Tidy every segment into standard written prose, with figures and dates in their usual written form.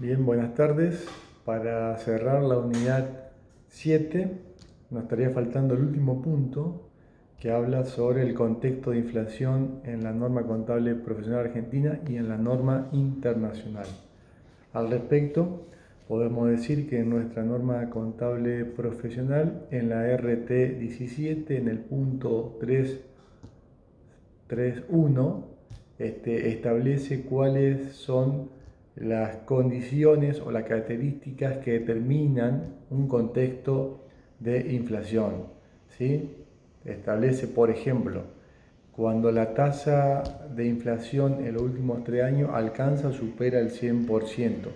Bien, buenas tardes. Para cerrar la unidad 7, nos estaría faltando el último punto que habla sobre el contexto de inflación en la norma contable profesional argentina y en la norma internacional. Al respecto, podemos decir que en nuestra norma contable profesional, en la RT 17, en el punto 3.1, establece cuáles son las condiciones o las características que determinan un contexto de inflación, ¿sí? Establece, por ejemplo, cuando la tasa de inflación en los últimos 3 años alcanza o supera el 100%,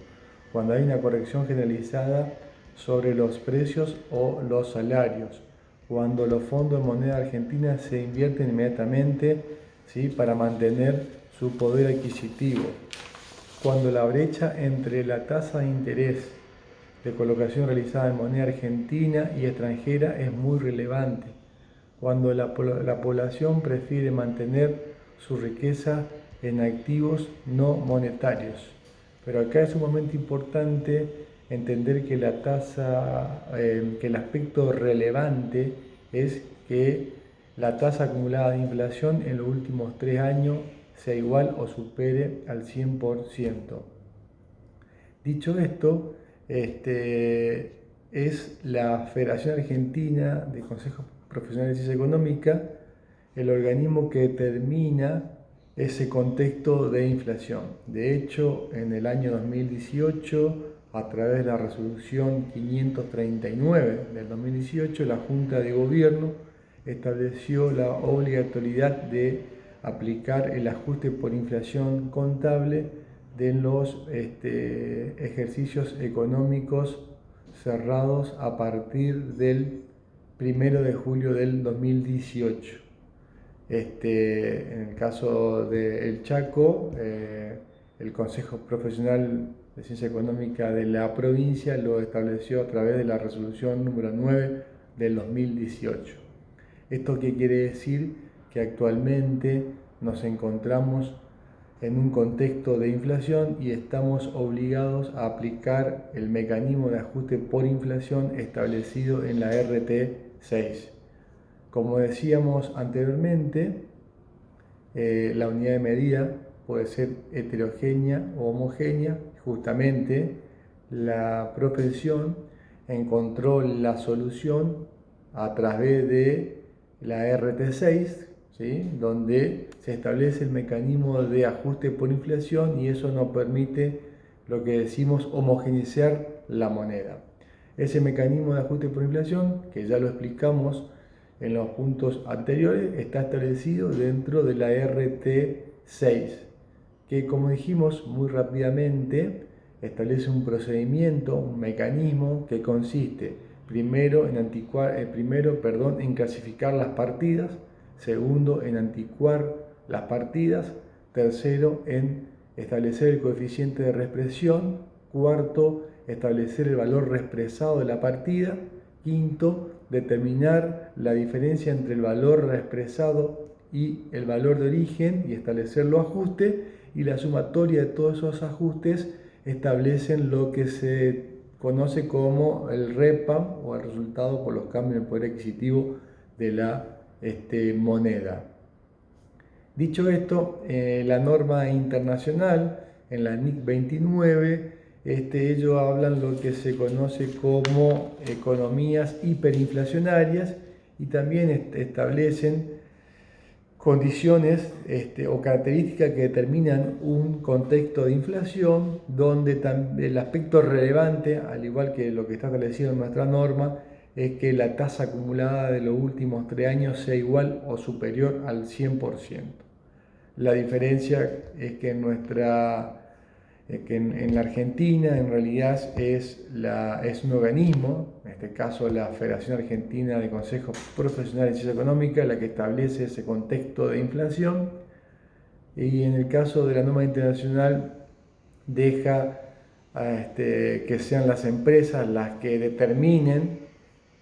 cuando hay una corrección generalizada sobre los precios o los salarios, cuando los fondos de moneda argentina se invierten inmediatamente, ¿sí?, para mantener su poder adquisitivo, cuando la brecha entre la tasa de interés de colocación realizada en moneda argentina y extranjera es muy relevante, cuando la población prefiere mantener su riqueza en activos no monetarios. Pero acá es sumamente importante entender que la tasa, que el aspecto relevante es que la tasa acumulada de inflación en los últimos 3 años sea igual o supere al 100%. Dicho esto, es la Federación Argentina de Consejos Profesionales de Ciencia Económica el organismo que determina ese contexto de inflación. De hecho, en el año 2018, a través de la resolución 539 del 2018, la Junta de Gobierno estableció la obligatoriedad de aplicar el ajuste por inflación contable de los ejercicios económicos cerrados a partir del 1 de julio del 2018. En el caso del Chaco, el Consejo Profesional de Ciencia Económica de la provincia lo estableció a través de la resolución número 9 del 2018. ¿Esto qué quiere decir? Que actualmente nos encontramos en un contexto de inflación y estamos obligados a aplicar el mecanismo de ajuste por inflación establecido en la RT 6. Como decíamos anteriormente, la unidad de medida puede ser heterogénea o homogénea. Justamente la profesión encontró la solución a través de la RT6, ¿sí?, donde se establece el mecanismo de ajuste por inflación y eso nos permite lo que decimos homogeneizar la moneda. Ese mecanismo de ajuste por inflación, que ya lo explicamos en los puntos anteriores, está establecido dentro de la RT6, que, como dijimos muy rápidamente, establece un procedimiento, un mecanismo que consiste primero en clasificar las partidas, segundo en anticuar las partidas, tercero en establecer el coeficiente de reexpresión, cuarto establecer el valor reexpresado de la partida, quinto determinar la diferencia entre el valor reexpresado y el valor de origen y establecer los ajustes, y la sumatoria de todos esos ajustes establecen lo que se conoce como el REPAM, o el resultado por los cambios en el poder adquisitivo de la moneda. Dicho esto, la norma internacional, en la NIC 29, ellos hablan lo que se conoce como economías hiperinflacionarias y también establecen condiciones o características que determinan un contexto de inflación donde el aspecto relevante, al igual que lo que está establecido en nuestra norma, es que la tasa acumulada de los últimos 3 años sea igual o superior al 100%. La diferencia es que en la Argentina en realidad es un organismo, en este caso la Federación Argentina de Consejos Profesionales de Ciencia Económica, la que establece ese contexto de inflación, y en el caso de la norma internacional deja que sean las empresas las que determinen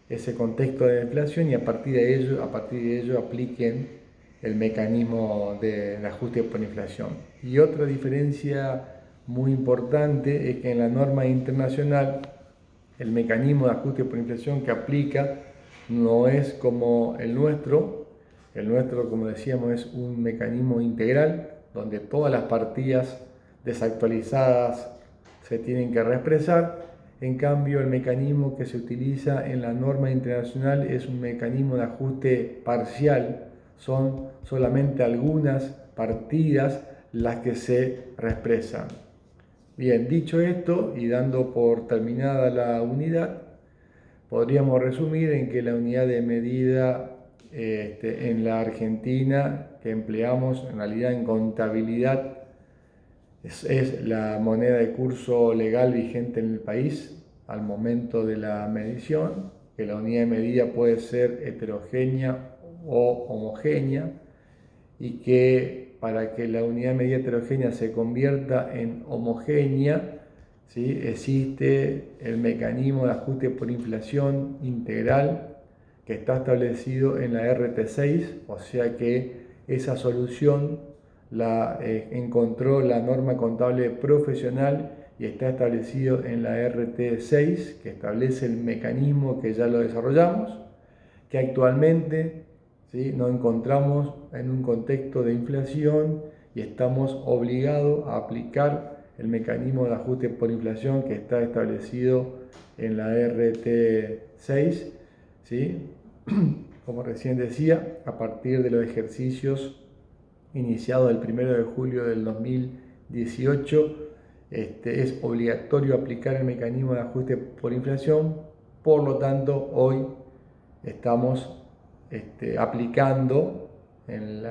ese contexto de inflación y a partir de ello apliquen el mecanismo de ajuste por inflación. Y otra diferencia muy importante es que en la norma internacional el mecanismo de ajuste por inflación que aplica no es como el nuestro. El nuestro, como decíamos, es un mecanismo integral donde todas las partidas desactualizadas se tienen que reexpresar. En cambio, el mecanismo que se utiliza en la norma internacional es un mecanismo de ajuste parcial. Son solamente algunas partidas las que se reexpresan. Bien, dicho esto y dando por terminada la unidad, podríamos resumir en que la unidad de medida en la Argentina que empleamos en realidad en contabilidad es la moneda de curso legal vigente en el país al momento de la medición, que la unidad de medida puede ser heterogénea o homogénea y que para que la unidad de medida heterogénea se convierta en homogénea, ¿sí? Existe el mecanismo de ajuste por inflación integral que está establecido en la RT6, o sea que esa solución la encontró la norma contable profesional y está establecido en la RT6, que establece el mecanismo que ya lo desarrollamos, que actualmente, ¿sí?, nos encontramos en un contexto de inflación y estamos obligados a aplicar el mecanismo de ajuste por inflación que está establecido en la RT6, ¿sí? Como recién decía, a partir de los ejercicios iniciados el 1 de julio del 2018, es obligatorio aplicar el mecanismo de ajuste por inflación. Por lo tanto, hoy estamos aplicando el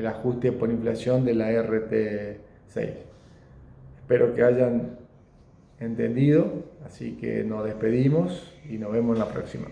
ajuste por inflación de la RT6. Espero que hayan entendido, así que nos despedimos y nos vemos en la próxima.